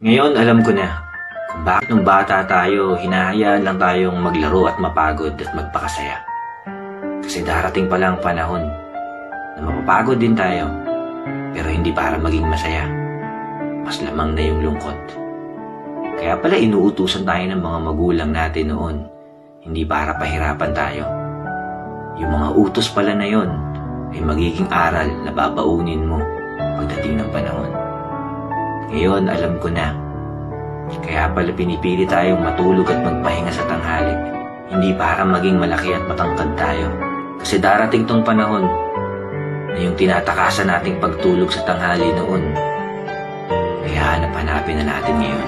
Ngayon alam ko na kung bakit nung bata tayo, hinahayaan lang tayong maglaro at mapagod at magpakasaya. Kasi darating pala ang panahon na mapapagod din tayo, pero hindi para maging masaya. Mas lamang na yung lungkot. Kaya pala inuutusan tayo ng mga magulang natin noon, hindi para pahirapan tayo. Yung mga utos pala na yon ay magiging aral na babaunin mo pagdating ng panahon. Ngayon alam ko na, kaya pala pinipili tayong matulog at magpahinga sa tanghali, hindi para maging malaki at matangkad tayo. Kasi darating tong panahon na yung tinatakasan nating pagtulog sa tanghali noon, kaya hanap-hanapin na natin ngayon.